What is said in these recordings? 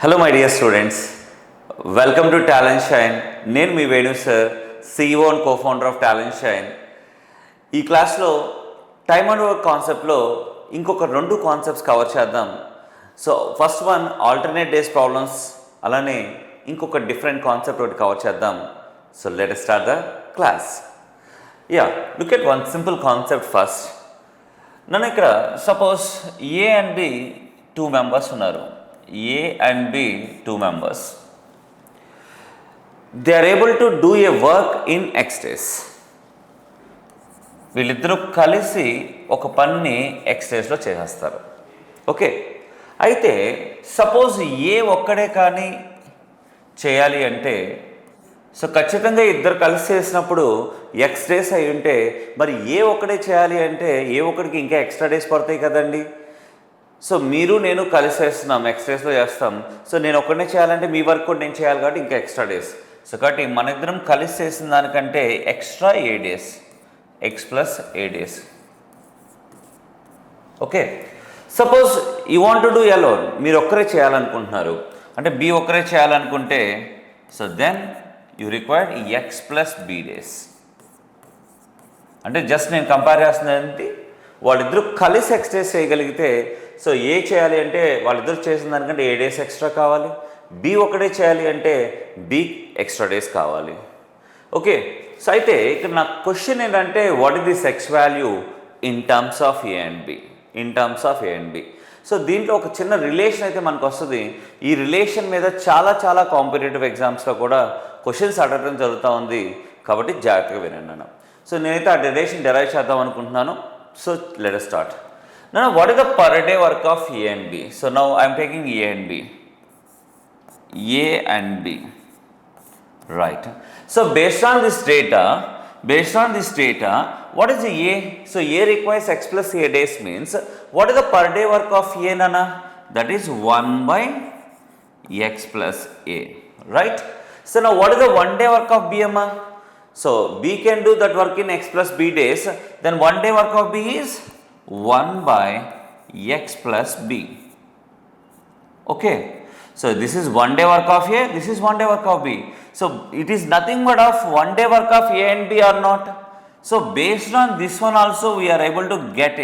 Hello my dear students, welcome to Talent Shine. నేను మీ Venu sir, CEO and co-founder of Talent Shine. ఈ క్లాస్లో time and work కాన్సెప్ట్లో ఇంకొక 2 కాన్సెప్ట్స్ కవర్ చేద్దాం. So first one alternate days problems, అలానే ఇంకొక డిఫరెంట్ కాన్సెప్ట్ ఒకటి కవర్ చేద్దాం. So let us start the class. Look at one simple concept first. నన్ను ఇక్కడ suppose A and B 2 members ఉన్నారు. A and B 2 members. They are able to do a work in X days. వీళ్ళిద్దరూ కలిసి ఒక పనిని X daysలో చేసేస్తారు. Okay, అయితే suppose ఏ ఒక్కడే కానీ చేయాలి అంటే, సో ఖచ్చితంగా ఇద్దరు కలిసి చేసినప్పుడు X days అయి ఉంటే, మరి ఏ ఒక్కడే చేయాలి అంటే ఏ ఒక్కడికి ఇంకా ఎక్స్ట్రా డేస్ పడతాయి కదండి. సో మీరు నేను కలిసి చేస్తున్నాం, X daysలో చేస్తాం. సో నేను ఒక్కడనే చేయాలంటే మీ వర్క్ కూడా నేను చేయాలి కాబట్టి ఇంకా ఎక్స్ట్రా డేస్. సో కాబట్టి మన ఇద్దరం కలిసి చేసిన దానికంటే extra A days, X + A days. Okay, suppose you want to do alone, మీరు ఒక్కరే చేయాలనుకుంటున్నారు అంటే బి ఒక్కరే చేయాలనుకుంటే, so then you required X + B days. అంటే జస్ట్ నేను కంపేర్ చేస్తున్నది వాళ్ళిద్దరూ కలిసి X days చేయగలిగితే, సో ఏ చేయాలి అంటే వాళ్ళిద్దరు చేసిన దానికంటే ఏ డేస్ ఎక్స్ట్రా కావాలి, బి ఒకటే చేయాలి అంటే బి ఎక్స్ట్రా డేస్ కావాలి. ఓకే, సో అయితే ఇక్కడ నా క్వశ్చన్ ఏంటంటే what is this x value in terms of A and B, in terms of A and B. So దీంట్లో ఒక చిన్న రిలేషన్ అయితే మనకు వస్తుంది. ఈ రిలేషన్ మీద చాలా కాంపిటేటివ్ ఎగ్జామ్స్లో కూడా క్వశ్చన్స్ అడగడం జరుగుతూ ఉంది. కాబట్టి జాగ్రత్తగా వినండి అన్న. సో నేనైతే ఆ రిలేషన్ డెరైవ్ చేద్దాం అనుకుంటున్నాను. So let us start. Now what is the per day work of A and B? So now I am taking A and B. A and B. Right. So based on this data, what is the A? So A requires X + A days means what is the per day work of A, Nana? That is 1/X + A. Right. So now what is the 1 day work of B, Amma? So B can do that work in X + B days, then 1 day work of B is 1/X + B. Okay, so this is 1 day work of A, this is 1 day work of B. So it is nothing but of 1 day work of A and B or not. So based on this one also we are able to get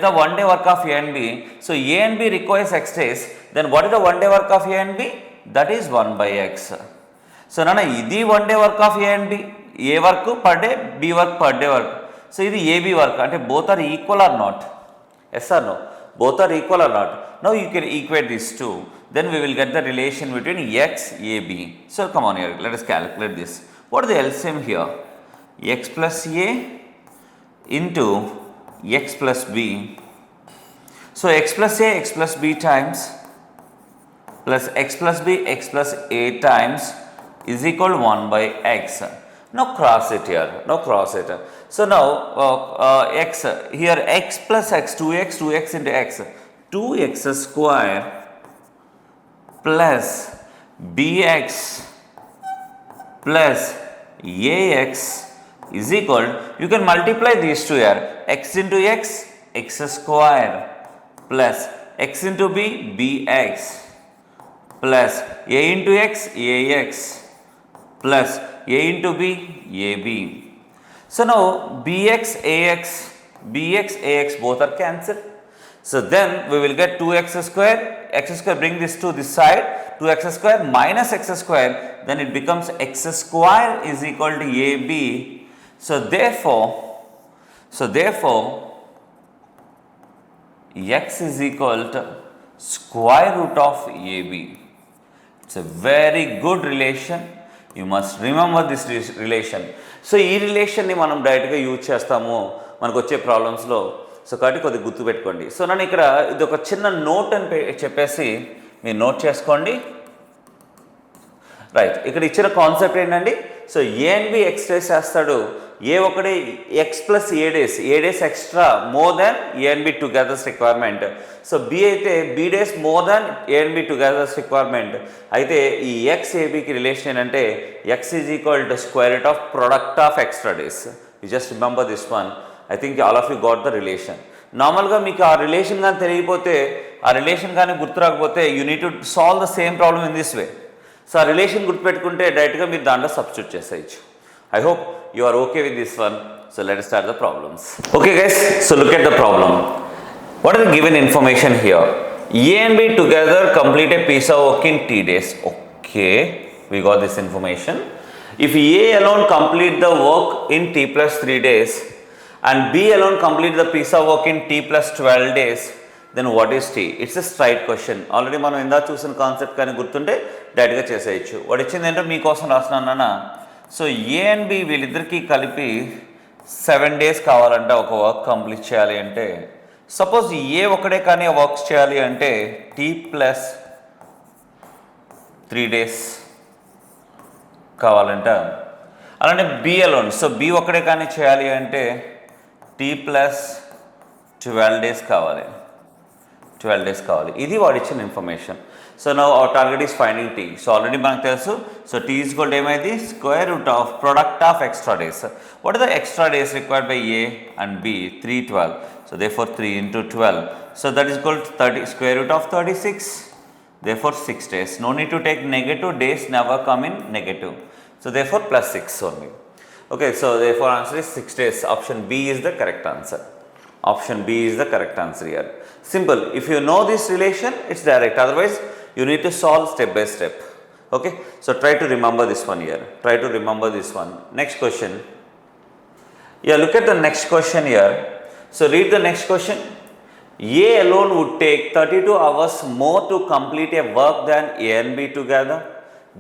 the 1 day work of A and B. So A and B requires X days, then what is the 1 day work of A and B? That is 1/X. So nana idi 1 day work of A and B, A work per day, B work per day work. So ఇది AB work అంటే both are equal or not? Yes or no? Both are equal or not? Now you can equate these two, then we will get the relation between X, AB. So come on here, let us calculate this. What is the LCM here? X + A into X + B. So X + A, X + B times plus X + B, X + A times is equal to 1/X. Now cross it here. So now X here, X + X, 2X into X, 2X square plus BX plus AX is equal, you can multiply these two here, X into X, X square plus X into B, BX plus A into X, AX plus A into B, AB. So now BX, AX both are cancelled. So then we will get 2x square, bring this to this side, 2x square minus x square, then it becomes x square is equal to AB. So therefore x is equal to square root of AB. It's a very good relation. You must remember this relation. So ఈ రిలేషన్ని మనం డైరెక్ట్గా use చేస్తాము మనకు వచ్చే ప్రాబ్లమ్స్లో. So కాబట్టి కొద్దిగా గుర్తుపెట్టుకోండి. సో నన్ను ఇక్కడ ఇది ఒక చిన్న నోట్ అని చెప్పేసి మీరు నోట్ చేసుకోండి. రైట్, ఇక్కడ ఇచ్చిన కాన్సెప్ట్ ఏంటండి, so A and B X days చేస్తాడు, ఏ ఒకటి X + A days, A days extra more than A and B together's requirement. So B అయితే B days more than A and B together's requirement. అయితే ఈ X ABకి relation ఏంటంటే X is equal to square root of product of extra days. You just remember this one. I think all of you got the relation. నార్మల్గా మీకు ఆ relation కానీ తెలియకపోతే, ఆ రిలేషన్ కానీ గుర్తు రాకపోతే you need to solve the same problem in this way. So ఆ రిలేషన్ గుర్తుపెట్టుకుంటే డైరెక్ట్గా మీరు దాంట్లో సబ్స్టిట్యూట్ చేసేయచ్చు. I hope you are okay with this one. So let us start the problems. Okay guys, so look at the problem. What is the given information here? A and B together complete a piece of work in T days. Okay, we got this information. If A alone complete the work in T plus 3 days and B alone complete the piece of work in T plus 12 days, then what is T? It's a straight question. Already మనం ఇందా చూసిన concept కానీ గుర్తుంటే డైరెక్ట్గా చేసేయచ్చు. వాడు ఇచ్చింది ఏంటో మీకోసం రాస్తున్నాను. సో ఏ అండ్ బి వీళ్ళిద్దరికీ కలిపి 7 days కావాలంటే ఒక వర్క్ కంప్లీట్ చేయాలి అంటే, సపోజ్ ఏ ఒకటే కానీ వర్క్స్ చేయాలి అంటే T ప్లస్ 3 days కావాలంట. అలానే బి అలోన్, సో బి ఒకటే కానీ చేయాలి అంటే T ప్లస్ 12 days కావాలి. 12 days కావాలి. ఇది వాడు ఇచ్చిన information. So now our target is finding T. So already మనకు తెలుసు. So T is equal to ఏమైంది, square root of product of extra days. What are the extra days required by A and B? 3, 12. So therefore 3 into 12. So that is equal to 30, square root of 36. Therefore 6 days. No need to take negative, days never come in negative. So therefore plus 6 only. Okay, so therefore answer is 6 days. Option B is the correct answer. Option B is the correct answer here. Simple. If you know this relation, it's direct. Otherwise, you need to solve step by step. Okay, so try to remember this one here. Try to remember this one. Next question. Yeah, look at the next question here. So read the next question. A alone would take 32 hours more to complete a work than A and B together.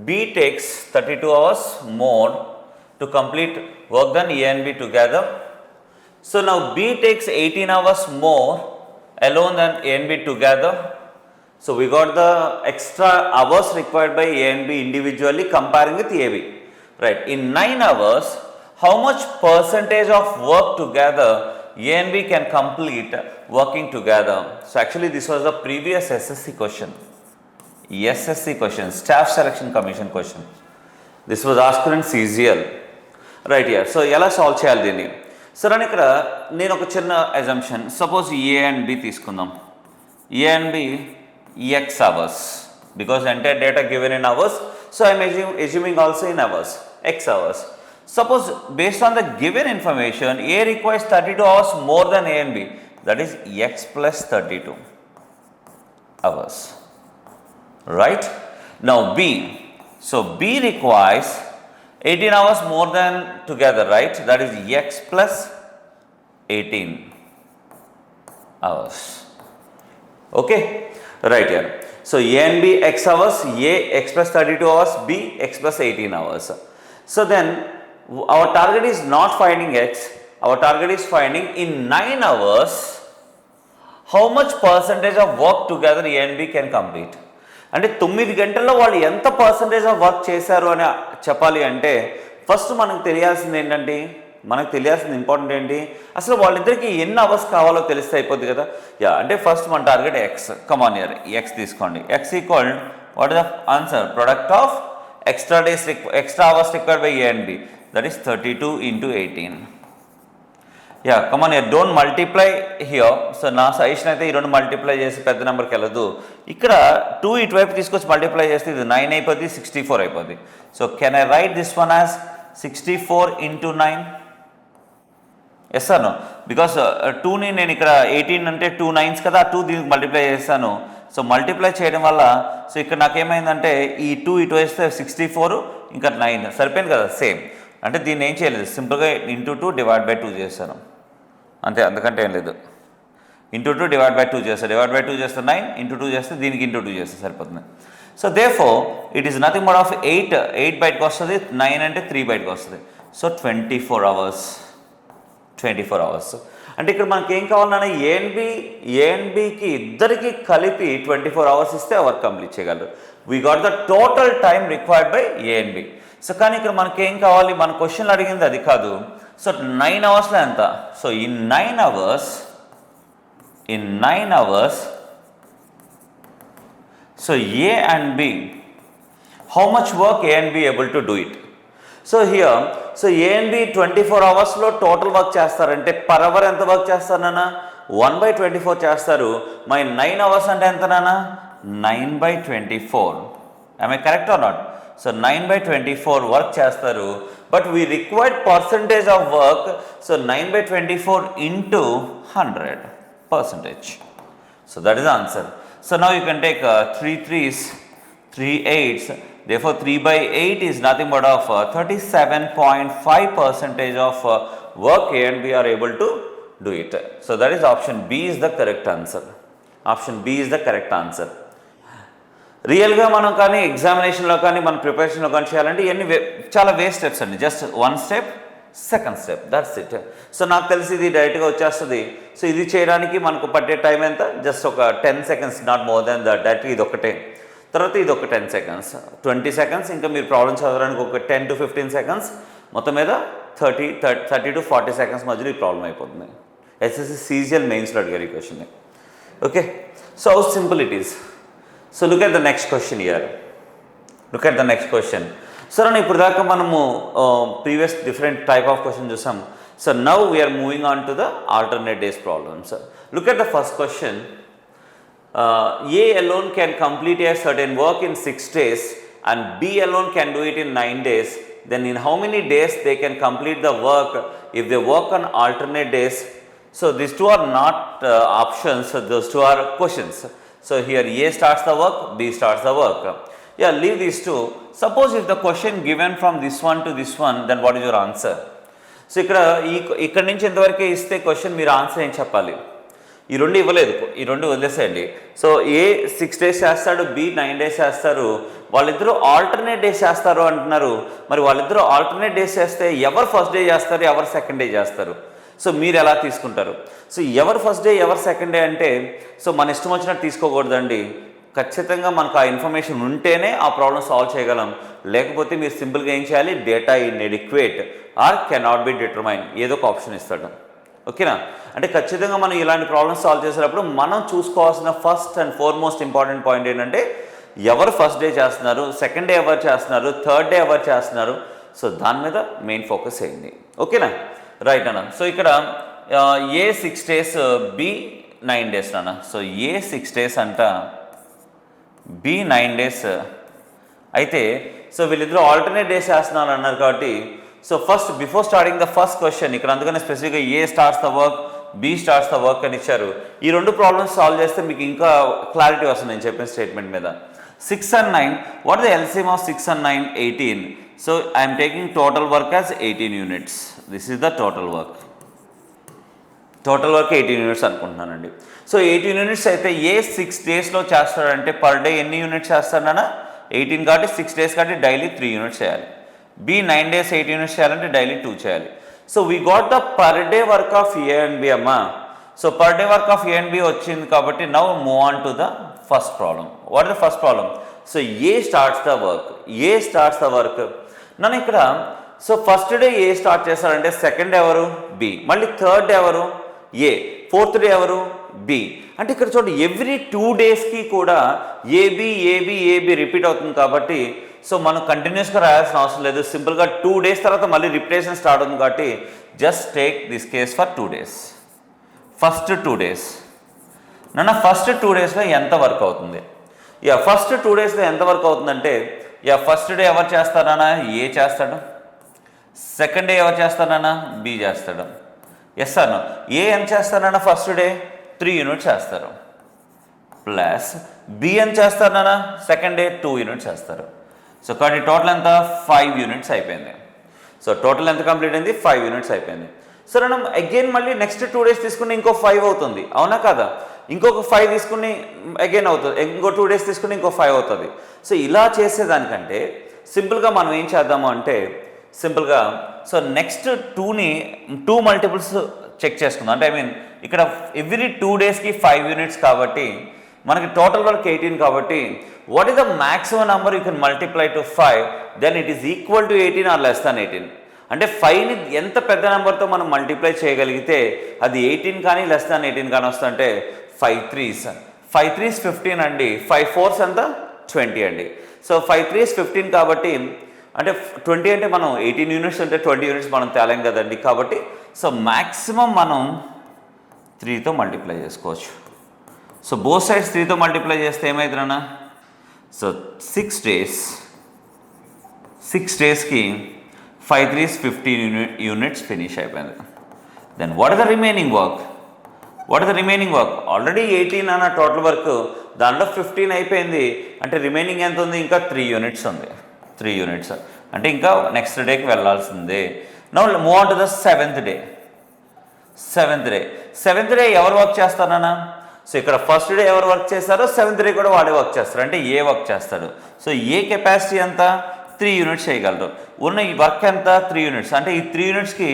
B takes 32 hours more to complete work than A and B together. So now B takes 18 hours more alone than A and B together. So we got the extra hours required by A and B individually comparing with AB. Right. In 9 hours, how much percentage of work together A and B can complete working together? So actually this was the previous SSC question. SSC question, Staff Selection Commission question. This was asked in CGL. Right here. So ఎలా solve చేయాలి దీన్ని? So నేను ఇక్కడ ఒక చిన్న assumption, suppose A and B తీసుకుందాం. A and B x hours, because entire data given in hours, so I am assuming also in hours, x hours. Suppose based on the given information, A requires 32 hours more than A and B, that is x plus 32 hours, right? Now B, so B requires 18 hours more than together, right? That is x plus 18 hours. Okay, right here. So A and B x hours, A x plus 32 hours, B x plus 18 hours. So then our target is not finding x, our target is finding in 9 hours how much percentage of work together A and B can complete. అంటే 9 గంటల్లో వాళ్ళు ఎంత percentage of work చేశారు అని చెప్పాలి అంటే first మనకు తెలియాల్సింది ఏంటంటే, మనకు తెలియాల్సింది ఇంపార్టెంట్ ఏంటి, అసలు వాళ్ళిద్దరికి ఎన్ని అవర్స్ కావాలో తెలిస్తే అయిపోద్ది కదా. యా, అంటే ఫస్ట్ మన target x. Come on here x తీసుకోండి. X equal what is the answer, product of extra days extra hours required by A and B, that is 32 into 18. Yeah, come on here don't multiply here. So నా suggestion అయితే ఈ రెండు multiply చేసి పెద్ద నెంబర్కి వెళ్ళదు. ఇక్కడ 2 ఇటువైపు తీసుకొచ్చి మల్టిప్లై చేస్తే ఇది 9 అయిపోద్ది, 64 అయిపోద్ది. So can I write this one as 64 into 9? Yes sir no, because 2ని నేను ఇక్కడ 18 అంటే 2 9s కదా, 2 దీనికి మల్టిప్లై చేస్తాను. సో మల్టిప్లై చేయడం వల్ల సో ఇక్కడ నాకేమైందంటే ఈ 2 ఇటు వేస్తే 64 ఇంకా 9 సరిపోయింది కదా, సేమ్. అంటే దీన్ని ఏం చేయలేదు, సింపుల్గా ఇంటూ 2 డివైడ్ బై 2 చేశాను అంతే, అందుకంటే ఏం లేదు. ఇంటూ 2 డివైడ్ బై 2 చేస్తాను, డివైడ్ బై 2 చేస్తే 9, ఇంటూ 2 చేస్తే దీనికి ఇంటూ 2 చేస్తే సరిపోతుంది. So therefore it is nothing but of 8 బయటకు వస్తుంది, 9 అంటే 3 బయటకు వస్తుంది. So 24 hours. 24 hours. అంటే ఇక్కడ మనకి ఏం కావాలన్నా ఏ అండ్ బికి ఇద్దరికి కలిపి 24 hours ఇస్తే వర్క్ కంప్లీట్ చేయగలరు. We got the total time required by A and B. So కానీ ఇక్కడ మనకి ఏం కావాలి, మన క్వశ్చన్లు అడిగింది అది కాదు. సో 9 అవర్స్లో ఎంత, so in 9 hours so A and B, how much work A and B able to do it? So here, so A and B 24 hours లో టోటల్ వర్క్ చేస్తారంటే పర్ అవర్ ఎంత వర్క్ చేస్తారన్నా, 1/24 చేస్తారు. మై 9 అవర్స్ అంటే ఎంత నాన్న? 9/24. am I correct or not? So 9/24 work చేస్తారు. But we required percentage of work. So 9/24 into 100%. So that is the answer. So now you can take 3 3s, 3 8s. Therefore 3/8 is nothing but of 37.5% of work A and B are able to do it. So that is option B is the correct answer. Option B is the correct answer. రియల్గా మనం కానీ ఎగ్జామినేషన్లో కానీ మన ప్రిపరేషన్లో కానీ చేయాలంటే ఇవన్నీ చాలా వేస్ట్ స్టెప్స్ అండి. Just 1 step, 2nd step, that's it. So నాకు తెలిసి ఇది డైరెక్ట్గా వచ్చేస్తుంది. సో ఇది చేయడానికి మనకు పట్టే టైం ఎంత? జస్ట్ ఒక 10 seconds, not more than that. Direct ఇది ఒకటే, తర్వాత ఇది ఒక 10 seconds, 20 seconds, ఇంకా మీరు ప్రాబ్లమ్ చదవడానికి ఒక 10 to 15 seconds, మొత్తం మీద 30 to 40 seconds మధ్యలో ఈ ప్రాబ్లం అయిపోతుంది. ఎస్ఎస్సి సీజిఎల్ మెయిన్స్లో అడిగారు ఈ క్వశ్చన్ని. Okay, so how simple it is. So look at the next question here. Look at the next question. సరే ఇప్పుడు దాకా మనము previous different type of question చూసాం. So now we are moving on to the alternate days problems. Look at the first question. A alone can complete a certain work in 6 days and B alone can do it in 9 days. Then in how many days they can complete the work if they work on alternate days? So these two are not options, those two are questions. So here A starts the work, B starts the work. Yeah, leave these two. Suppose if the question given from this one to this one, then what is your answer? So ఇక్కడ నుంచి ఎంతవరకే ఇస్తే question మీరు answer ఏం చెప్పాలి? ఈ రెండు ఇవ్వలేదు, ఈ రెండు వదిలేసేయండి. సో ఏ 6 days చేస్తాడు, బి 9 days చేస్తారు. వాళ్ళిద్దరూ ఆల్టర్నేట్ డేస్ చేస్తారు అంటున్నారు. మరి వాళ్ళిద్దరూ ఆల్టర్నేట్ డేస్ చేస్తే ఎవరు ఫస్ట్ డే చేస్తారు, ఎవరు సెకండ్ డే చేస్తారు? సో మీరు ఎలా తీసుకుంటారు? సో ఎవరు ఫస్ట్ డే, ఎవరు సెకండ్ డే అంటే సో మన ఇష్టం వచ్చినట్టు తీసుకోకూడదండి. ఖచ్చితంగా మనకు ఆ ఇన్ఫర్మేషన్ ఉంటేనే ఆ ప్రాబ్లం సాల్వ్ చేయగలం. లేకపోతే మీరు సింపుల్గా ఏం చేయాలి? Data inadequate or cannot be determine, ఏదో ఒక ఆప్షన్ ఇస్తాడు. ఓకేనా? అంటే ఖచ్చితంగా మనం ఇలాంటి ప్రాబ్లమ్స్ సాల్వ్ చేసేటప్పుడు మనం చూసుకోవాల్సిన first and foremost important point ఏంటంటే ఎవరు ఫస్ట్ డే చేస్తున్నారు, సెకండ్ డే ఎవరు చేస్తున్నారు, థర్డ్ డే ఎవరు చేస్తున్నారు. సో దాని మీద మెయిన్ ఫోకస్ అయింది. ఓకేనా? రైట్ అన్న. సో ఇక్కడ ఏ 6 days, బి 9 days అన్న. సో ఏ 6 days అంట, బి 9 days అయితే సో వీళ్ళిద్దరూ ఆల్టర్నేట్ డేస్ చేస్తున్నారు అన్నారు కాబట్టి so first before starting the first question ఇక్కడ అందుకనే స్పెసిఫిక్గా A starts the work, B starts the work అని ఇచ్చారు. ఈ రెండు ప్రాబ్లమ్స్ సాల్వ్ చేస్తే మీకు ఇంకా క్లారిటీ వస్తుంది నేను చెప్పిన స్టేట్మెంట్ మీద. 6 and 9, what is the LCM of 6 and 9? 18. So I'm taking total work as 18 units. This is the total work. Total work 18 units అనుకుంటున్నానండి. సో 18 units అయితే ఏ 6 daysలో చేస్తాడంటే పర్ డే ఎన్ని యూనిట్స్ చేస్తాడన్నా? 18 కాబట్టి 6 days కాబట్టి డైలీ 3 units చేయాలి. B 9 days 8 units చేయాలంటే daily 2 చేయాలి. So we got the per day work of A and B అమ్మా. So per day work of A and B వచ్చింది కాబట్టి now move on to the first problem. What is the first problem? So A starts the work, A starts the work. నన్ను ఇక్కడ so first day A start చేస్తారంటే second ఎవరు? B. మళ్ళీ third day ఎవరు? A. Fourth day ఎవరు? B. అంటే ఇక్కడ చూడండి ఎవ్రీ 2 daysకి కూడా ఏబి ఏబి ఏబి రిపీట్ అవుతుంది కాబట్టి సో మనం కంటిన్యూస్గా రాయాల్సిన అవసరం లేదు. సింపుల్గా 2 days తర్వాత మళ్ళీ రిపిటేషన్ స్టార్ట్ అవుతుంది కాబట్టి just take this case for 2 days. First 2 days నన్న ఫస్ట్ 2 daysలో ఎంత వర్క్ అవుతుంది? యా ఫస్ట్ 2 daysలో ఎంత వర్క్ అవుతుందంటే యా ఫస్ట్ డే ఎవరు చేస్తారన్నా? ఏ చేస్తాడు. సెకండ్ డే ఎవరు చేస్తారన్నా? బి చేస్తాడు. ఎస్ అన్న. ఏ ఎంత చేస్తారన్నా? ఫస్ట్ డే 3 units చేస్తారు. ప్లస్ బి ఎంత చేస్తారన్నా? సెకండ్ డే 2 units చేస్తారు. సో కాబట్టి టోటల్ ఎంత? 5 units అయిపోయింది. సో టోటల్ ఎంత కంప్లీట్ అయింది? 5 units అయిపోయింది. సో మనం అగైన్ మళ్ళీ నెక్స్ట్ 2 days తీసుకుని ఇంకో 5 అవుతుంది, అవునా కదా? ఇంకొక 5 తీసుకుని అగైన్ అవుతుంది, ఇంకో 2 days తీసుకుని ఇంకో 5 అవుతుంది. సో ఇలా చేసేదానికంటే సింపుల్గా మనం ఏం చేద్దాము అంటే సింపుల్గా సో నెక్స్ట్ 2 multiples చెక్ చేసుకుందాం. అంటే ఐ మీన్ ఇక్కడ ఎవ్రీ 2 daysకి 5 units కాబట్టి మనకి టోటల్ వర్క్ 18 కాబట్టి what is the maximum number you can multiply to 5 then it is equal to 18 or less than 18. అంటే 5ని ఎంత పెద్ద నెంబర్తో మనం మల్టిప్లై చేయగలిగితే అది 18 కానీ లెస్ దాన్ 18 కానీ వస్తుందంటే 5 3s 15 అండి. 5 4s ఎంత? 20 అండి. సో 5 3s 15 కాబట్టి అంటే 20 అంటే మనం 18 units అంటే 20 units మనం తేలేం కదండి. కాబట్టి సో మ్యాక్సిమం మనం 3తో మల్టిప్లై చేసుకోవచ్చు. సో బోత్ సైడ్స్ 3తో మల్టిప్లై చేస్తే ఏమవుతుందన్నా, సో 6 డేస్కి 5 3s 15 యూనిట్స్ ఫినిష్ అయిపోయింది. Then what is the remaining work? Already 18 అన్న టోటల్ వర్క్, దాంట్లో 15 అయిపోయింది అంటే రిమైనింగ్ ఎంత ఉంది, ఇంకా 3 యూనిట్స్ ఉంది. 3 యూనిట్స్ అంటే ఇంకా నెక్స్ట్ డేకి వెళ్ళాల్సిందే. Now move on to the seventh day ఎవరు వర్క్ చేస్తారన్నా, సో ఇక్కడ ఫస్ట్ డే ఎవరు వర్క్ చేస్తారో సెవెంత్ డే కూడా వాడే వర్క్ చేస్తారు, అంటే ఏ వర్క్ చేస్తాడు. సో ఏ కెపాసిటీ ఎంత, 3 యూనిట్స్ చేయగలరు. ఉన్న ఈ వర్క్ ఎంత, 3 యూనిట్స్, అంటే ఈ 3 యూనిట్స్కి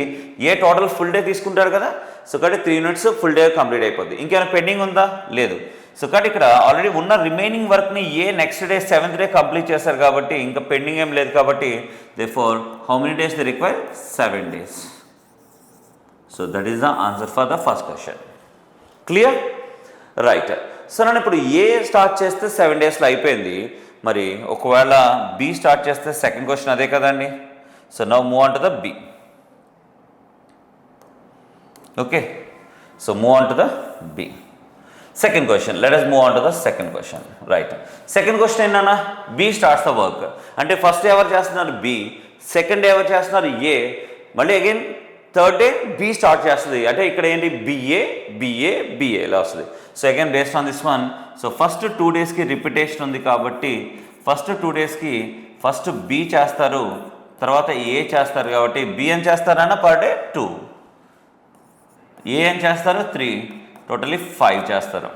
ఏ టోటల్ ఫుల్ డే తీసుకుంటారు కదా, సో కాబట్టి 3 యూనిట్స్ ఫుల్ డే కంప్లీట్ అయిపోద్ది. ఇంకేమైనా పెండింగ్ ఉందా, లేదు. సో కాబట్టి ఇక్కడ ఆల్రెడీ ఉన్న రిమైనింగ్ వర్క్ని A next day seventh day complete చేస్తారు కాబట్టి ఇంకా పెండింగ్ ఏం లేదు కాబట్టి therefore how many days they require, 7 days. So that is the answer for the first question. Clear? Right. So నేను ఇప్పుడు ఏ స్టార్ట్ చేస్తే 7 డేస్లో అయిపోయింది, మరి ఒకవేళ బి స్టార్ట్ చేస్తే సెకండ్ క్వశ్చన్ అదే కదండి. So now move on to the B. Okay, so move on to the B. Second question, let us move on to the second question. Right, second question ఏంటన్నా, B starts the work. అంటే first day ఎవరు చేస్తున్నారు, B. Second day ఎవరు చేస్తున్నారు, A. మళ్ళీ again third day B start చేస్తుంది. అంటే ఇక్కడ ఏంటి, బిఏ ఇలా వస్తుంది. So again based on this one, so first 2 డేస్కి రిపిటేషన్ ఉంది కాబట్టి ఫస్ట్ 2 డేస్కి ఫస్ట్ బి చేస్తారు, తర్వాత ఏ చేస్తారు. కాబట్టి బి ఏం చేస్తారన్న పర్ డే 2, ఏ ఏం చేస్తారు 3, టోటలీ 5 చేస్తారు.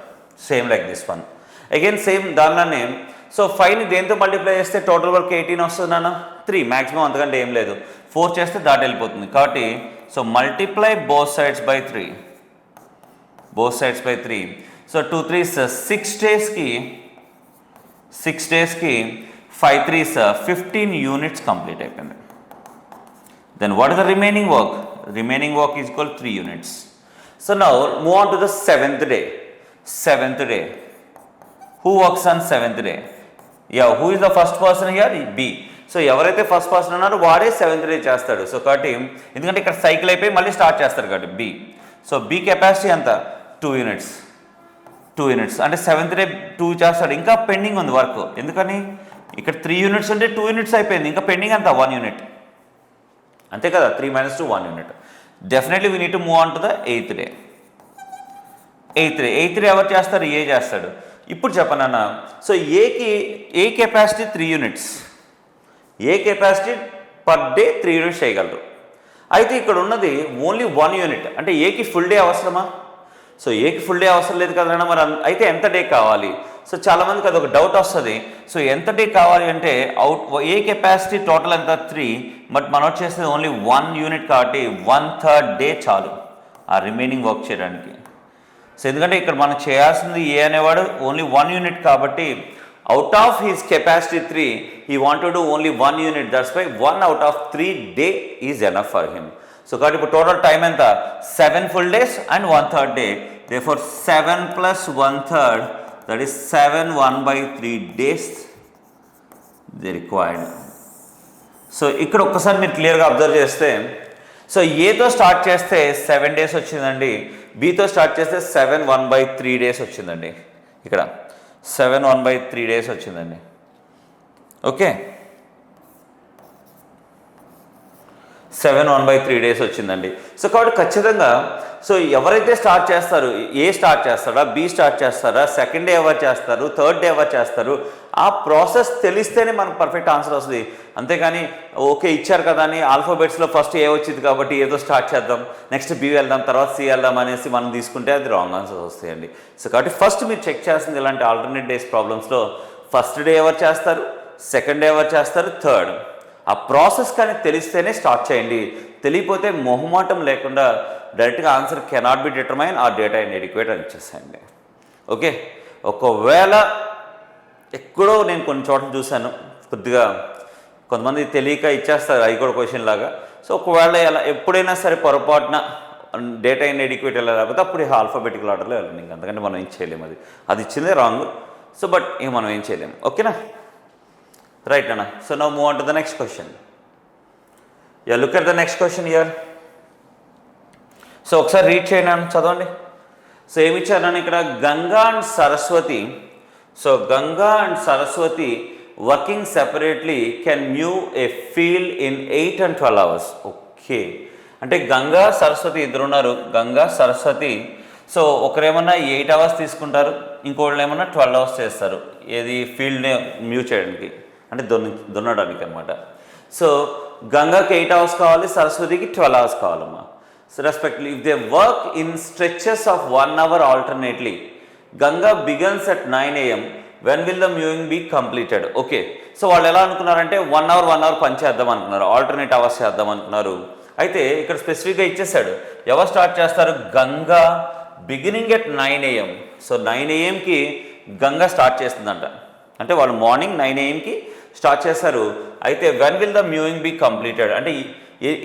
Same like this one again same దానిలోనే. సో 5ని దేంతో మల్టిప్లై చేస్తే టోటల్ వర్క్ 18 వస్తుంది నాన్న, 3 మ్యాక్సిమం, అంతకంటే ఏం లేదు. 4 చేస్తే దాటి వెళ్ళిపోతుంది కాబట్టి so multiply both sides by 3. So 2 3s 6 డేస్కి 5 3s 15 యూనిట్స్ కంప్లీట్ అయిపోయింది. Then what is the remaining work is equal 3 units. So now move on to the seventh day. Who works on seventh day? Who is the first person here, B. So ఎవరైతే first person ఉన్నారో వాడే seventh day చేస్తాడు. So కాబట్టి ఎందుకంటే ఇక్కడ cycle అయిపోయి మళ్ళీ start చేస్తారు కాబట్టి బి. సో బి కెపాసిటీ ఎంత, 2 యూనిట్స్. అంటే సెవెంత్ డే 2 చేస్తాడు. ఇంకా పెండింగ్ ఉంది వర్క్, ఎందుకని ఇక్కడ 3 యూనిట్స్ ఉంటే 2 యూనిట్స్ అయిపోయింది, ఇంకా పెండింగ్ అంత 1 యూనిట్, అంతే కదా. 3 - 2 1 unit. Definitely we need to move on to the eighth day. Eighth day ఎవరు చేస్తారు, ఏ చేస్తాడు. ఇప్పుడు చెప్పండి అన్న, సో ఏ కెపాసిటీ 3 యూనిట్స్, ఏ కెపాసిటీ పర్ డే 3 యూనిట్స్ చేయగలరు. అయితే ఇక్కడ ఉన్నది ఓన్లీ 1 యూనిట్, అంటే ఏకి ఫుల్ డే అవసరమా? సో ఏకి ఫుల్ డే అవసరం లేదు కదన్నా, మరి అయితే ఎంత డే కావాలి? సో చాలామందికి అది ఒక డౌట్ వస్తుంది. సో ఎంత డే కావాలి అంటే ఏ కెపాసిటీ టోటల్ ఎంత 3, బట్ మనం వచ్చేస్తే ఓన్లీ 1 యూనిట్ కాబట్టి 1/3 డే చాలు ఆ రిమైనింగ్ వర్క్ చేయడానికి. సో ఎందుకంటే ఇక్కడ మనం చేయాల్సింది ఏ అనేవాడు ఓన్లీ 1 యూనిట్ కాబట్టి out of his capacity 3 he want to do only 1 unit. That's why 1 out of 3 day is enough for him. So కాబట్టి ఇప్పుడు టోటల్ టైం ఎంత, 7 full days and 1/3 day. Therefore 7 plus 1/3, that is 7 1/3 days they required. So ఇక్కడ ఒక్కసారి మీరు క్లియర్గా observe చేస్తే, so ఏతో start చేస్తే 7 డేస్ వచ్చిందండి, బీతో స్టార్ట్ చేస్తే 7 1/3 డేస్ వచ్చిందండి. ఇక్కడ 7 1/3 డేస్ వచ్చిందండి. ఓకే, 7 1/3 డేస్ వచ్చిందండి. సో కాబట్టి ఖచ్చితంగా సో ఎవరైతే స్టార్ట్ చేస్తారు, ఏ స్టార్ట్ చేస్తారా, బి స్టార్ట్ చేస్తారా, సెకండ్ డే ఎవరు చేస్తారు, థర్డ్ డే ఎవరు చేస్తారు, ఆ ప్రాసెస్ తెలిస్తేనే మనకు పర్ఫెక్ట్ ఆన్సర్ వస్తుంది. అంతేకాని ఓకే ఇచ్చారు కదా అని ఆల్ఫాబెట్స్లో ఫస్ట్ ఏ వచ్చింది కాబట్టి ఏదో స్టార్ట్ చేద్దాం, నెక్స్ట్ బి వెళ్దాం, తర్వాత సి వెళ్దాం అనేసి మనం తీసుకుంటే అది రాంగ్ ఆన్సర్స్ వస్తాయండి. సో కాబట్టి ఫస్ట్ మీరు చెక్ చేస్తుంది ఇలాంటి ఆల్టర్నేట్ డేస్ ప్రాబ్లమ్స్లో ఫస్ట్ డే ఎవరు చేస్తారు, సెకండ్ డే ఎవరు చేస్తారు, థర్డ్, ఆ ప్రాసెస్ కానీ తెలిస్తేనే స్టార్ట్ చేయండి. తెలియపోతే మొహమాటం లేకుండా డైరెక్ట్గా answer cannot be determine or data inadequate అని ఇచ్చేసేయండి. ఓకే, ఒకవేళ ఎక్కడో నేను కొన్ని చోట్ల చూశాను, కొద్దిగా కొంతమంది తెలియక ఇచ్చేస్తారు అవి కూడా క్వశ్చన్ లాగా. సో ఒకవేళ ఎలా ఎప్పుడైనా సరే పొరపాటున డేటా ఇన్ఎడిక్వేట్ ఎలా లేకపోతే అప్పుడు ఆల్ఫాబెటికల్ ఆర్డర్లో వెళ్ళండి, ఇంక అంతకంటే మనం ఏం చేయలేము, అది ఇచ్చిందే రాంగ్. సో బట్ ఇక మనం ఏం చేయలేము. ఓకేనా, రైట్ అన్న. So now move on to the next question. Look at the next question here. So ఒకసారి రీడ్ చేయండి అన్న, చదవండి. సో ఏమి ఇచ్చారని ఇక్కడ Ganga and Saraswati. So Ganga and Saraswati working separately can move A field in 8 and 12 hours. Okay, అంటే గంగా సరస్వతి ఇద్దరు ఉన్నారు, గంగా సరస్వతి. సో ఒకరేమన్నా 8 hours తీసుకుంటారు, ఇంకోళ్ళు ఏమన్నా 12 hours చేస్తారు. ఏది ఫీల్డ్ని మూవ్ చేయడానికి, అంటే దున్నడానికి అనమాట. సో గంగాకి 8 hours కావాలి, సరస్వతికి 12 hours కావాలమ్మా. So respectively if they work in stretches of 1 hour alternately, Ganga begins at 9 AM, when will the moving be completed. Okay, so వాళ్ళు ఎలా అనుకున్నారంటే 1 hour పని చేద్దాం అనుకున్నారు, ఆల్టర్నేట్ అవర్స్ చేద్దాం అనుకున్నారు. అయితే ఇక్కడ స్పెసిఫిక్గా ఇచ్చేసాడు ఎవరు స్టార్ట్ చేస్తారు, Ganga beginning at 9 AM. So 9 AMకి గంగా స్టార్ట్ చేస్తుందంట, అంటే వాళ్ళు మార్నింగ్ 9 AMకి స్టార్ట్ చేస్తారు. అయితే when will the moving be completed, అంటే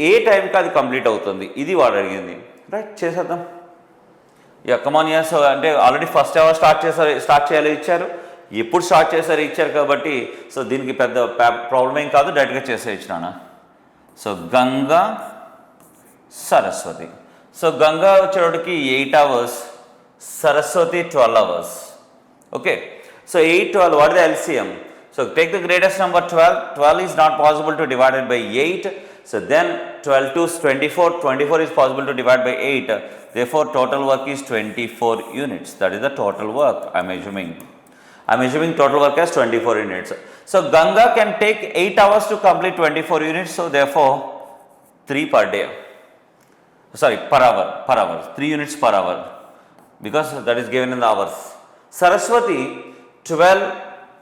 ఏ టైంకి అది కంప్లీట్ అవుతుంది, ఇది వాడు అడిగింది. రైట్, చేసేద్దాం. కమాన్ ఇయర్స్, అంటే ఆల్రెడీ ఫస్ట్ అవర్ స్టార్ట్ చేయాలి ఇచ్చారు, ఎప్పుడు స్టార్ట్ చేశారు ఇచ్చారు కాబట్టి సో దీనికి పెద్ద ప్రాబ్లం ఏం కాదు, డైరెక్ట్గా చేసేయించినాను. సో గంగా సరస్వతి. సో గంగా వచ్చేటికి 8 hours, Saraswati 12 hours. Okay, so 8, 12, what is the LCM? So take the greatest number 12. 12 is not possible to divide it by 8. So then 12 to 24. 24 is possible to divide by 8. Therefore total work is 24 units. That is the total work I am assuming. I am assuming total work as 24 units. So Ganga can take 8 hours to complete 24 units. So therefore 3 per day. Sorry, per hour. 3 units per hour. Because that is given in the hours. Saraswati 12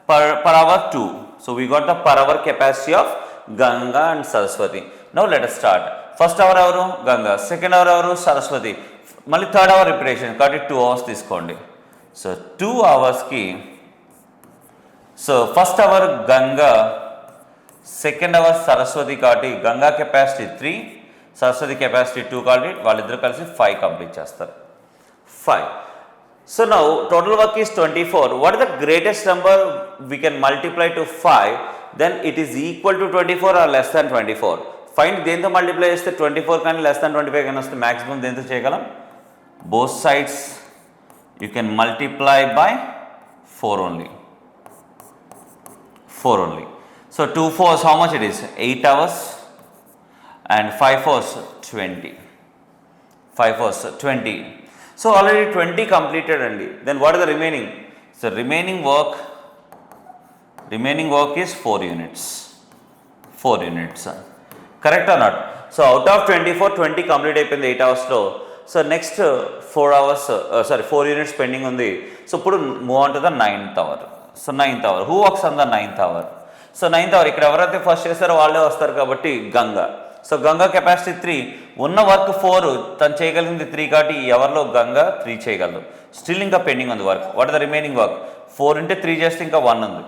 per hour 2. So we got the per hour capacity of Ganga and Saraswati. Now let us start. First hour avaru Ganga, second hour avaru Saraswati, malli third hour repetition కాబట్టి 2 hours తీసుకోండి. So 2 hours కి so first hour Ganga, second hour Saraswati కాబట్టి Ganga capacity 3, Saraswati capacity 2 కాబట్టి వాళ్ళిద్దరు కలిసి 5 complete చేస్తారు. 5. So now total work is 24. What is the greatest number we can multiply to 5? Then it is equal to 24 or less than 24. Find దేంతో multiply చేస్తే 24 కానీ less than 25 కానీ వస్తే మ్యాక్సిమం దేంతో చేయగలం? Both sides you can multiply by 4 only. 4 only. So 2 4s, how much it is? 8 hours and 5 4s 20. 5 4s 20. So already 20 completed only. Then what is the remaining? So remaining work is 4 units. 4 units. Correct or not? So out of 24, 20 complete అయిపోయింది 8 hours లో. So next 4 hours, 4 units pending ఉంది. So ఇప్పుడు move on to the 9th hour. So 9th hour. Who works on the 9th hour? So 9th hour ఇక్కడ ఎవరైతే first చేస్తారో వాళ్ళే వస్తారు కాబట్టి గంగా. సో గంగా కెపాసిటీ 3, ఉన్న వర్క్ 4, తను చేయగలిగింది 3 కాబట్టి ఎవరిలో గంగా 3 చేయగలదు. స్టిల్ ఇంకా పెండింగ్ ఉంది work. What the remaining work? 4 into 3 చేస్తే ఇంకా 1 ఉంది.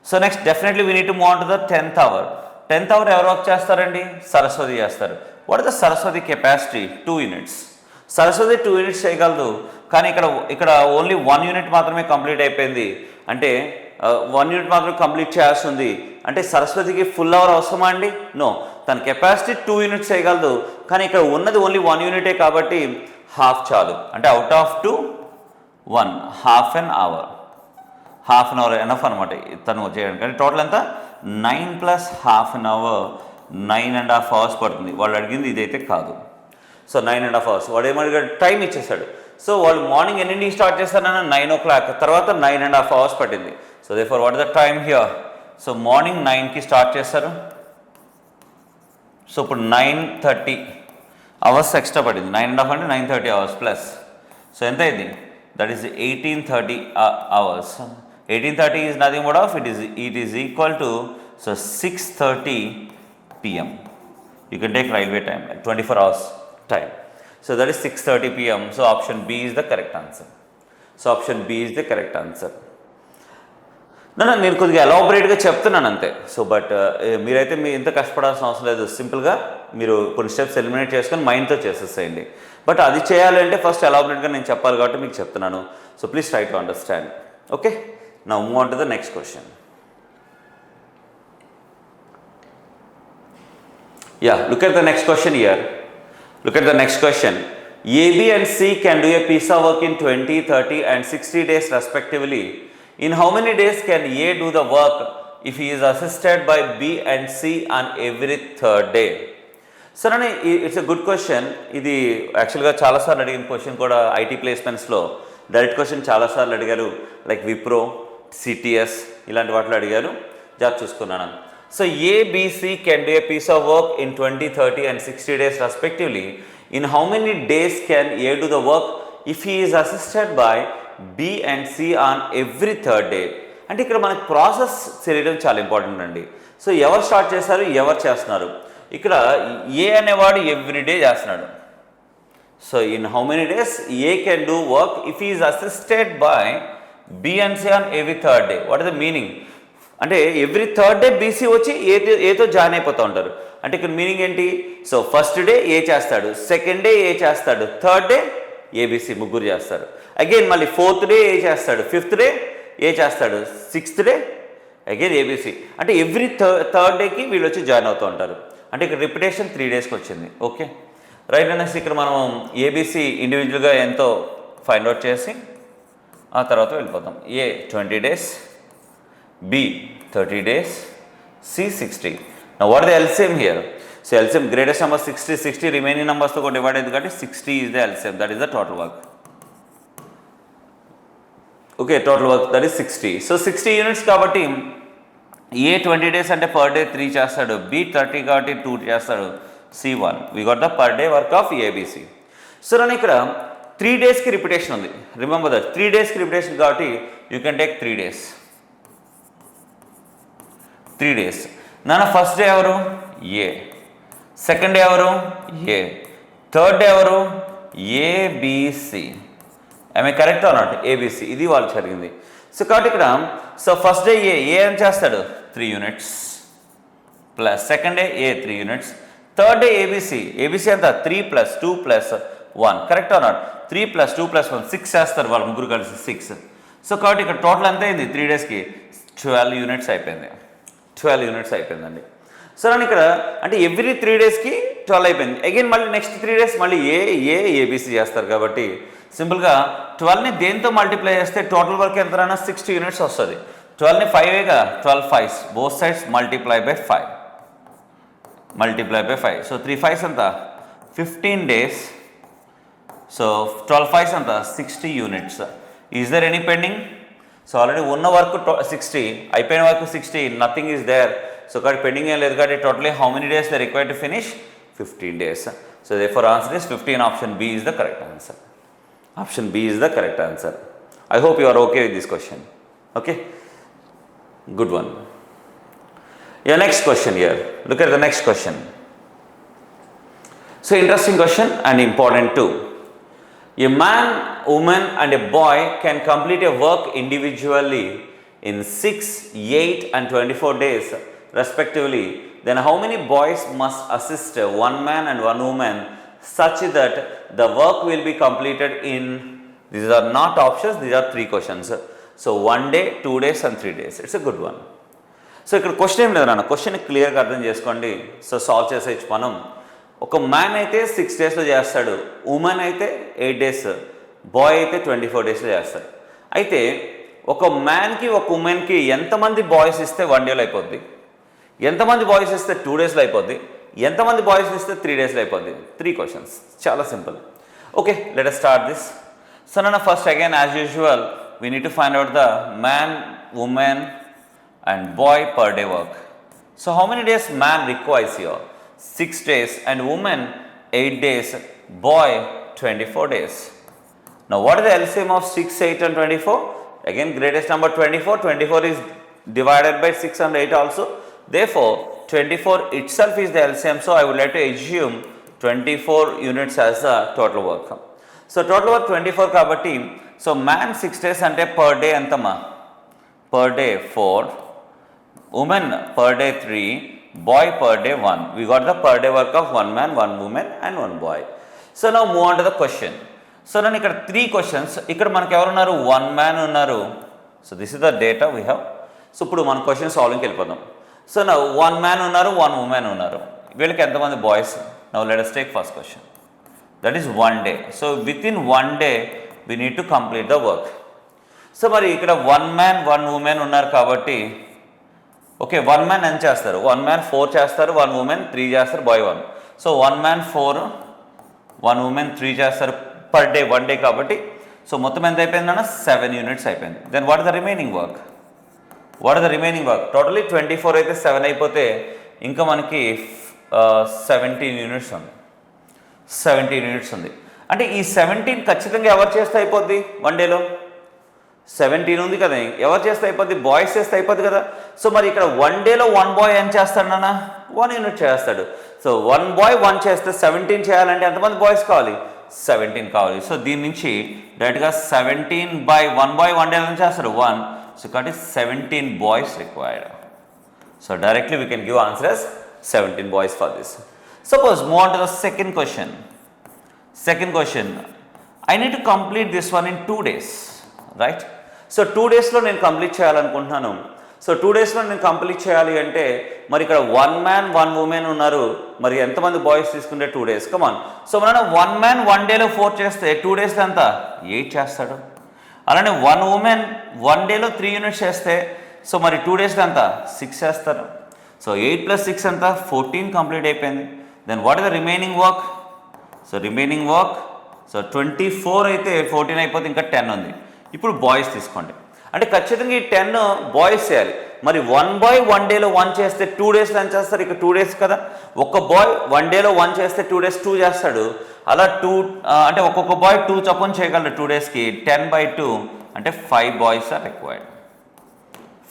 So next definitely we need to move on to the 10th hour. 10th hour ఎవరు వర్క్ చేస్తారండి? సరస్వతి చేస్తారు. What is the Saraswati capacity? 2 units. Saraswati 2 units చేయగలదు, కానీ ఇక్కడ ఓన్లీ 1 unit మాత్రమే కంప్లీట్ అయిపోయింది. అంటే 1 unit మాత్రమే కంప్లీట్ చేయాల్సి ఉంది. అంటే సరస్వతికి ఫుల్ అవర్ అవసరమా అండి? నో, తన కెపాసిటీ 2 units చేయగలదు, కానీ ఇక్కడ ఉన్నది ఓన్లీ 1 unit కాబట్టి హాఫ్ చాలు. అంటే out of 2, 1, half an hour enough అనమాట తను చేయడానికి. అంటే టోటల్ ఎంత? 9 + ½ an hour, 9.5 hours పడుతుంది. వాళ్ళు అడిగింది ఇదైతే కాదు. So 9.5 hours. వాడు ఏమడిగాడు? టైం ఇచ్చేసాడు. సో వాళ్ళు మార్నింగ్ ఎన్నింటికి స్టార్ట్ చేస్తారన్న 9 o'clock, తర్వాత 9.5 hours పట్టింది. So therefore what is the time here? So morning 9కి స్టార్ట్ చేస్తారు. సో ఇప్పుడు 9:30 hours ఎక్స్ట్రా పడింది. 9.5 అంటే 9:30 hours ప్లస్. సో ఎంత అయింది? That is 18:30 hours. 18:30 is nothing but of it is equal to 6:30 PM. You can take railway time, like 24 hours time. So that is 6:30 PM. So option B is the correct answer. నేను కొద్దిగా ఎలాబరేట్గా చెప్తున్నాను అంతే. So but మీరైతే ఇంత కష్టపడాల్సిన అవసరం లేదు. సింపుల్గా మీరు కొన్ని స్టెప్స్ ఎలిమినేట్ చేసుకొని మైండ్తో చేసేసేయండి. బట్ అది చేయాలంటే ఫస్ట్ ఎలాబరేట్గా నేను చెప్పాలి కాబట్టి మీకు చెప్తున్నాను. So please try to understand. Okay, now move on to the next question. Yeah, look at the next question here. A, B and C can do a piece of work in 20, 30 and 60 days respectively. In how many days can A do the work if he is assisted by B and C on every third day? So, it's a good question. ఇది యాక్చువల్గా చాలాసార్లు అడిగిన question కూడా IT ప్లేస్మెంట్స్లో direct question చాలాసార్లు అడిగారు, like Wipro, CTS ఇలాంటి వాటిలో అడిగారు. జాబ్ చూసుకున్నాను. So ABC can do a piece of work in 20, 30 and 60 days respectively. In how many days can A do the work if he is assisted by B and C on every third day? అంటే ఇక్కడ మనకి process తెలియడం చాలా important అండి. So ఎవరు start చేశారు, ఎవరు చేస్తున్నారు? ఇక్కడ ఏ అనేవాడు ఎవ్రీడే చేస్తున్నాడు. So in how many days A can do work if he is assisted by B and C on every third day. What is the meaning? అంటే ఎవ్రీ థర్డ్ డే బీసీ వచ్చి ఏతో join అయిపోతూ ఉంటారు. అంటే ఇక్కడ meaning ఏంటి? So first day ఏ చేస్తాడు, second day ఏ చేస్తాడు, థర్డ్ డే ఏబీసీ ముగ్గురు చేస్తారు. అగైన్ మళ్ళీ ఫోర్త్ డే ఏ చేస్తాడు, ఫిఫ్త్ డే ఏ చేస్తాడు, సిక్స్త్ డే అగైన్ ఏబీసీ. అంటే ఎవ్రీ థర్డ్ డేకి వీళ్ళు వచ్చి జాయిన్ అవుతూ ఉంటారు. అంటే ఇక్కడ రిపిటేషన్ 3 డేస్కి వచ్చింది. ఓకే రైట్ అనేసి ఇక్కడ మనం ఏబీసీ ఇండివిజువల్గా ఎంతో ఫైండ్ అవుట్ చేసి ఆ తర్వాత వెళ్ళిపోతాం. ఏ 20 days, B 30 days, C 60. Now what is the LCM here? So LCM greatest number 60, 60 remaining numbers to go divided కాబట్టి 60 is the LCM, that is the total work. Okay, total work that is 60. So 60 units కాబట్టి A 20 days అంటే per day 3 చేస్తాడు, B 30 కాబట్టి 2 చేస్తాడు, C 1. We got the per day work of ABC. సో నేను ఇక్కడ 3 daysకి రిపిటేషన్ ఉంది. రిమెంబర్ దట్ 3 daysకి రిపిటేషన్ కాబట్టి you can take 3 days. 3 days. నాన్న ఫస్ట్ డే ఎవరు? ఏ. సెకండ్ డే ఎవరు? ఏ. థర్డ్ డే ఎవరు? A B C. I correct or not? A B C. ఇది వాళ్ళు జరిగింది. సో కాబట్టి ఇక్కడ సో ఫస్ట్ డే ఏ అని చేస్తాడు 3 units plus second day A 3 units, third day A B C. A B C అంతా 3 + 2 + 1. Correct or not? 3 + 2 + 1 6 చేస్తారు వాళ్ళు ముగ్గురు కలిసి 6. సో కాబట్టి ఇక్కడ టోటల్ ఎంత అయింది 3 daysకి? 12 units అయిపోయింది. 12 units అయిపోయిందండి. సో నేను ఇక్కడ అంటే ఎవ్రీ 3 daysకి 12 అయిపోయింది. అగైన్ మళ్ళీ నెక్స్ట్ 3 days మళ్ళీ ఏబీసీ చేస్తారు కాబట్టి సింపుల్గా 12ని దేంతో మల్టిప్లై చేస్తే టోటల్ వర్క్ ఎంతైనా 60 units వస్తుంది. 12ని 5గా 12 5s both sides multiply by 5. So 3 5s ఎంత? 15 days. సో 12 5s ఎంత? 60 units. Is there any pending? So already ఉన్న వర్క్ 60, అయిపోయిన work 60, nothing is there. So కాబట్టి పెండింగ్ ఏం లేదు కాబట్టి totally how many days they required to finish? 15 days. So therefore answer is 15. Option B is the correct answer. Option B is the correct answer. I hope you are okay with this question. Okay, good one. Your next question here. Look at the next question. So interesting question and important too. A man, woman and a boy can complete a work individually in 6, 8 and 24 days respectively. Then how many boys must assist one man and one woman such that the work will be completed in, these are not options, these are 3 questions. So 1 day, 2 days and 3 days. It's a good one. So ఇక్కడ question ఏం లేదు నాన్న, question క్లియర్గా అర్థం చేసుకోండి. So solve చేసేయచ్చు మనం. ఒక మ్యాన్ అయితే 6 daysలో చేస్తాడు, ఉమెన్ అయితే 8 days, బాయ్ అయితే 24 daysలో చేస్తాడు. అయితే ఒక మ్యాన్కి ఒక ఉమెన్కి ఎంతమంది బాయ్స్ ఇస్తే 1 dayలో అయిపోద్ది, ఎంతమంది బాయ్స్ ఇస్తే 2 daysలో అయిపోద్ది, ఎంతమంది బాయ్స్ ఇస్తే 3 daysలో అయిపోద్ది? 3 questions, చాలా simple. Okay, let us start this. So నాన్న first again as usual we need to find out the man, woman and boy per day work. So how many days man requires here? 6 days and woman 8 days, boy 24 days. Now what is the LCM of 6, 8 and 24? Again greatest number 24. 24 is divided by 6 and 8 also. Therefore 24 itself is the LCM. So I would like to assume 24 units as the total work. So total work 24 kabatti. So man 6 days ante per day entama? Per day 4. Woman per day 3, boy per day 1. We got the per day work of 1 man, 1 woman and 1 boy. So now move on to the question. So now ఇక్కడ 3 questions. ఇక్కడ మనకు ఎవరు ఉన్నారు? 1 man ఉన్నారు. So this is the data we have. So ఇప్పుడు మన question సాల్వింగ్కి వెళ్ళిపోదాం. So now 1 man ఉన్నారు, 1 woman ఉన్నారు. వీళ్ళకి ఎంతమంది boys? Now let us take first question. That is 1 day. So with in 1 day we need to complete the work. So మరి ఇక్కడ 1 man 1 woman ఉన్నారు కాబట్టి ఓకే 1 man ఎంత చేస్తారు, 1 man 4 చేస్తారు, 1 woman 3 చేస్తారు, బాయ్ 1. సో 1 man 4, 1 woman 3 చేస్తారు per day 1 day కాబట్టి. సో మొత్తం ఎంత అయిపోయింది అన్న 7 units అయిపోయింది. Then what is the remaining work, totally 24 అయితే 7 అయిపోతే ఇంకా మనకి 17 units ఉంది. 17 units ఉంది అంటే ఈ 17 ఖచ్చితంగా ఎవరు చేస్తే అయిపోద్ది 1 dayలో, 17 ఉంది కదా, ఎవరు చేస్తే అయిపోద్ది, బాయ్స్ చేస్తే అయిపోద్ది కదా. సో మరి ఇక్కడ 1 dayలో 1 boy ఏం చేస్తాడు నాన్న, 1 unit చేస్తాడు. సో 1 boy 1 చేస్తే 17 చేయాలంటే ఎంతమంది బాయ్స్ కావాలి, 17 కావాలి. సో దీని నుంచి డైరెక్ట్గా 17 by 1 boy 1 day ఏం చేస్తారు 1. సో కాబట్టి 17 boys required. So directly we can give answer as 17 boys for this. Suppose move on to the second question. I need to complete this one in 2 days, right? So 2 daysలో నేను complete చేయాలనుకుంటున్నాను. So 2 daysలో నేను complete చేయాలి అంటే మరి ఇక్కడ 1 man 1 woman ఉన్నారు, మరి ఎంతమంది బాయ్స్ తీసుకుంటే 2 days, కమాన్. సో మనం 1 man 1 dayలో 4 చేస్తే 2 daysలో ఎంత 8 చేస్తాడు. అలానే 1 woman 1 dayలో 3 units చేస్తే సో మరి 2 daysలో ఎంత 6 చేస్తారు. సో 8 + 6 ఎంత 14 కంప్లీట్ అయిపోయింది. Then what is the remaining work, so 24 అయితే 14 అయిపోతే ఇంకా 10 ఉంది. ఇప్పుడు బాయ్స్ తీసుకోండి, అంటే ఖచ్చితంగా ఈ 10 బాయ్స్ చేయాలి. మరి 1 boy 1 dayలో 1 చేస్తే 2 daysలో ఎంత చేస్తారు, ఇక 2 days కదా. ఒక బాయ్ 1 dayలో 1 చేస్తే 2 days 2 చేస్తాడు. అలా 2 అంటే ఒక్కొక్క బాయ్ 2 చొప్పున చేయగలరు 2 daysకి. 10 by 2 అంటే 5 boys are required.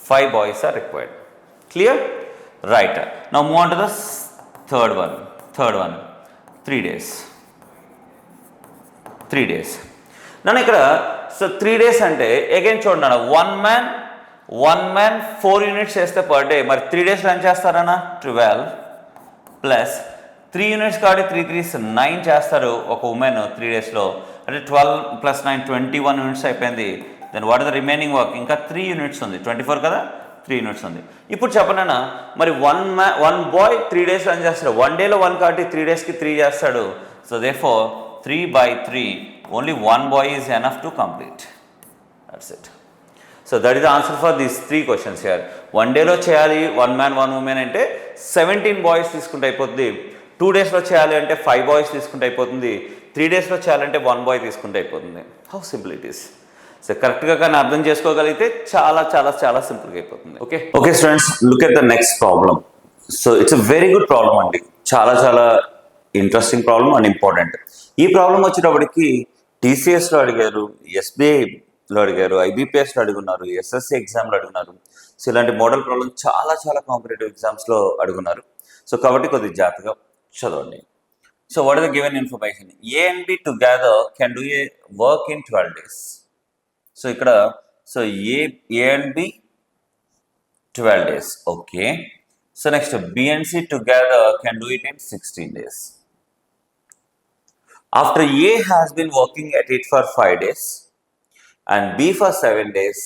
5 boys are required. Clear? Right. Now move on to the third one. 3 days. నన్ను ఇక్కడ సో 3 days అంటే అగైన్ చూడండి 1 man 4 units చేస్తే పర్ డే, మరి 3 daysలో ఏం చేస్తారన్నా 12 ప్లస్ 3 units కాబట్టి 3 3s 9 చేస్తారు ఒక ఉమెన్ 3 daysలో. అంటే 12 + 9 21 units అయిపోయింది. Then what is the remaining work, ఇంకా 3 units ఉంది, 24 కదా 3 units ఉంది. ఇప్పుడు చెప్పనన్నా మరి 1 boy 3 daysలో ఏం చేస్తాడు, 1 dayలో 1 కాబట్టి 3 daysకి 3 చేస్తాడు. So therefore 3 by 3 only 1 boy is enough to complete. That's it. So that is the answer for these 3 questions here. 1 dayలో చేయాలి 1 man 1 woman అంటే 17 boys తీసుకుంటే అయిపోతుంది. 2 daysలో చేయాలి అంటే 5 boys తీసుకుంటే అయిపోతుంది. 3 daysలో చేయాలంటే 1 boy తీసుకుంటే అయిపోతుంది. How simple it is. So కరెక్ట్గా కానీ అర్థం చేసుకోగలిగితే చాలా చాలా చాలా సింపుల్గా అయిపోతుంది. Okay students, look at the next problem. So it's a very good problem అండి, చాలా చాలా ఇంట్రెస్టింగ్ ప్రాబ్లమ్ అండ్ ఇంపార్టెంట్. ఈ ప్రాబ్లం వచ్చేటప్పటికి టీసీఎస్లో అడిగారు, ఎస్బీఐలో అడిగారు, ఐబీపీఎస్లో అడుగున్నారు, ఎస్ఎస్సి ఎగ్జామ్లో అడుగున్నారు. సో ఇలాంటి మోడల్ ప్రాబ్లమ్ చాలా చాలా కాంపిటేటివ్ ఎగ్జామ్స్లో అడుగున్నారు. సో కాబట్టి కొద్దిగా జాగ్రత్తగా చదవండి. So what is the given information, A and B together can do a work in 12 days. So ఇక్కడ so A and B 12 days. Okay, so next B and C together can do it in 16 days. After A has been working at it for 5 days and B for 7 days,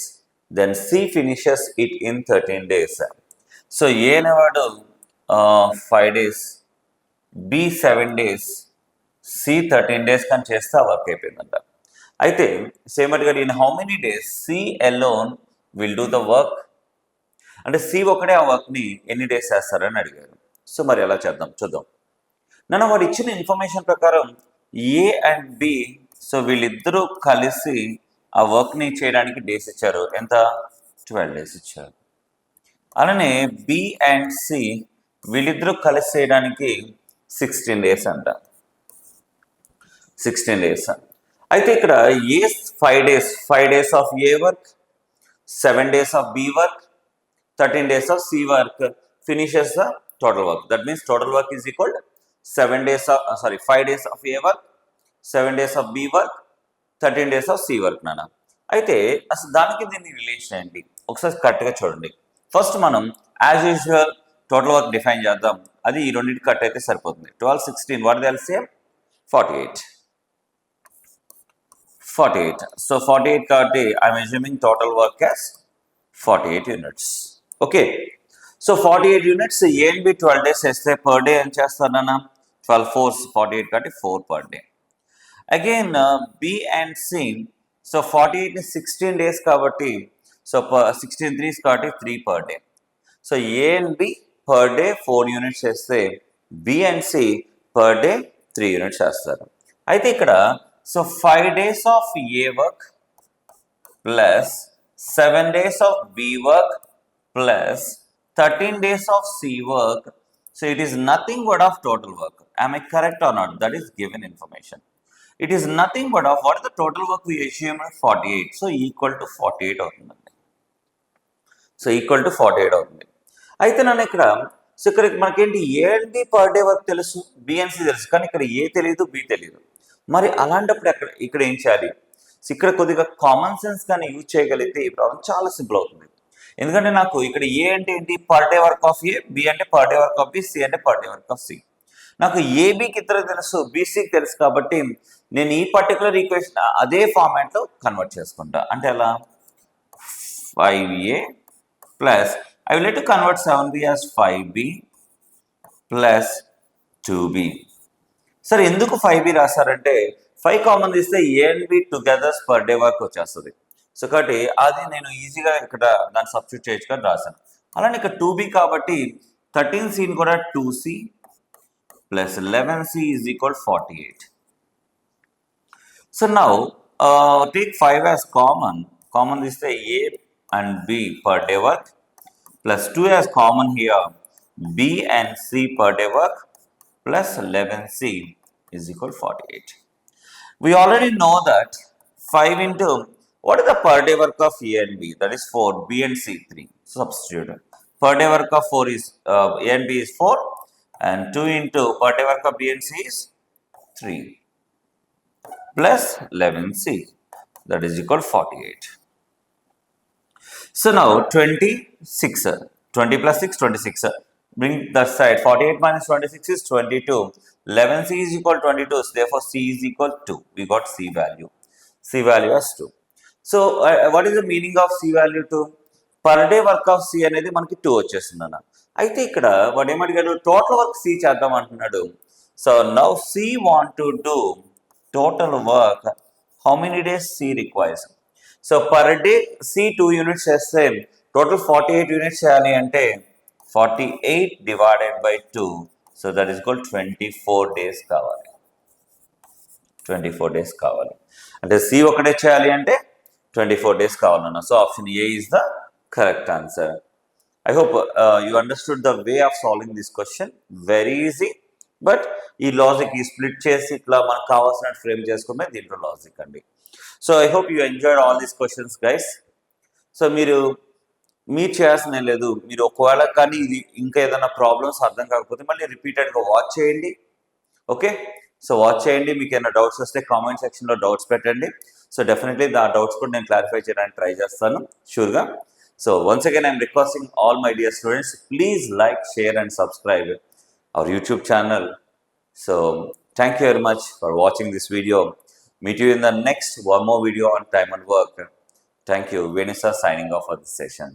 then C finishes it in 13 days. So A అనేవాడు 5 days, B 7 days, C 13 days కానీ చేస్తే ఆ work అయిపోయిందంట. అయితే same అడిగాడు, in how many days C alone will do the work, అంటే C ఒకటే ఆ వర్క్ని ఎన్ని డేస్ చేస్తారని అడిగారు. సో మరి ఎలా చేద్దాం చూద్దాం. నన్ను వాడు ఇచ్చిన ఇన్ఫర్మేషన్ ప్రకారం ఏ అండ్ బి సో వీళ్ళిద్దరూ కలిసి ఆ వర్క్ని చేయడానికి డేస్ ఇచ్చారు, ఎంత 12 days ఇచ్చారు. అలానే బి అండ్ సి వీళ్ళిద్దరూ కలిసి చేయడానికి 16 days అంట, 16 days. అయితే ఇక్కడ A 5 days of A work, 7 days of B work, 13 days of C work finishes the total work. That means total work is equal 5 days of A work, 7 days of B work, 13 days of C work నాన్న. అయితే అసలు దానికి దీన్ని relation ఏంటి ఒకసారి కరెక్ట్గా చూడండి. First మనం as usual total work define చేద్దాం, అది ఈ రెండింటి కట్ అయితే సరిపోతుంది. 12 16 వాట్ దే సేమ్ 48. సో 48 కాబట్టి I'm assuming total work as 48 units. Okay, so 48 units A and B 12 days చేస్తే పర్ డే ఏం చేస్తారన్నా 12 4 48 కాబట్టి 4 per day. Again B and C, so 48 ని 16 డేస్ కాబట్టి, సో 16 3s కాబట్టి 3 per day. So A and B per day 4 units చేస్తే B and C per day 3 units చేస్తారు. అయితే ఇక్కడ so 5 days of A work plus 7 days of B work plus 13 days of C work. So it is nothing but of total work. Am I correct or not? That is given information. It is nothing but of what is the total work we assumed 48. So equal to 48 అవుతుందండి. So equal to 48 అవుతుంది. అయితే నన్ను ఇక్కడ so ఇక్కడ మనకేంటి A and B per day work తెలుసు, B and C తెలుసు, కానీ ఇక్కడ ఏ తెలియదు, బి తెలియదు. మరి అలాంటప్పుడు ఇక్కడ ఏం చేయాలి? సో ఇక్కడ కొద్దిగా కామన్ సెన్స్ కానీ యూజ్ చేయగలిగితే ఈ ప్రాబ్లం చాలా సింపుల్ అవుతుంది. ఎందుకంటే నాకు ఇక్కడ ఏ అంటే ఏంటి, per day work of A, B అంటే per day work of B, C అంటే per day work of C. నాకు ఏబికి ఇద్దరు తెలుసు, బీసీకి తెలుసు, కాబట్టి నేను ఈ పర్టికులర్ ఈక్వేషన్ అదే ఫార్మాట్లో కన్వర్ట్ చేసుకుంటా. అంటే ఎలా, 5a plus I will need to convert 7b as 5b plus 2b. సరే ఎందుకు 5b రాశారంటే 5 కామన్ తీస్తే A and B togethers per day work వచ్చేస్తుంది. సో కాబట్టి అది నేను ఈజీగా ఇక్కడ దాన్ని సబ్స్టిట్యూట్ చేయొచ్చుకొని రాశాను. అలానే ఇక్కడ 2b కాబట్టి 13c కూడా 2c plus 11c is equal 48. So now take 5 as common. Common తీస్తే a and b per day work plus 2 as common here, B and C per day work plus 11C is equal 48. We already know that 5 into, what is the per day work of A and B? That is 4, B and C 3. Substitute. Per day work of 4 is, A and B is 4, and 2 into per day work of B and C is 3 plus 11C, that is equal 48. So now 26, 20 plus 6, 26. Bring that side, 48 minus 26 is 22. 11c is equal to 22, so therefore c is equal to 2. We got c value. C value as 2. So what is the meaning of c value 2? Per day work of c అనేది మనకి 2 వచ్చేస్తుంది అన్న. అయితే ఇక్కడ వాడు ఏమడిగాడు, total work c చేద్దాం అంటున్నాడు. So now c want to do total work, how many days c requires? So per day C 2 units చేస్తే టోటల్ 48 యూనిట్స్ చేయాలి అంటే 48 divided by 2, so that is equal 24 days కావాలి. 24 డేస్ కావాలి అంటే C ఒకటే చేయాలి అంటే 24 డేస్ కావాలన్నా. So option A is the correct answer. I hope you understood the way of solving this question. Very easy, but ఈ లాజిక్ ఈ split చేసి ఇట్లా మనకు కావాల్సినట్టు ఫ్రేమ్ చేసుకుంటే దీంట్లో లాజిక్ అండి. So I hope you enjoyed all these questions guys. So మీరు చేయాల్సిన లేదు, మీరు ఒకవేళ కానీ ఇది ఇంకా ఏదైనా ప్రాబ్లమ్స్ అర్థం కాకపోతే మళ్ళీ రిపీటెడ్గా వాచ్ చేయండి. ఓకే, సో వాచ్ చేయండి. మీకు ఏమైనా డౌట్స్ వస్తే కామెంట్ సెక్షన్లో డౌట్స్ పెట్టండి. సో డెఫినెట్లీ ఆ డౌట్స్ కూడా నేను క్లారిఫై చేయడానికి ట్రై చేస్తాను షూర్గా. So once again I'm requesting all my dear students, please like, share and subscribe our YouTube channel. So thank you very much for watching this video. Meet you in the next one more video on time and work. Thank you. Venisa signing off for this session.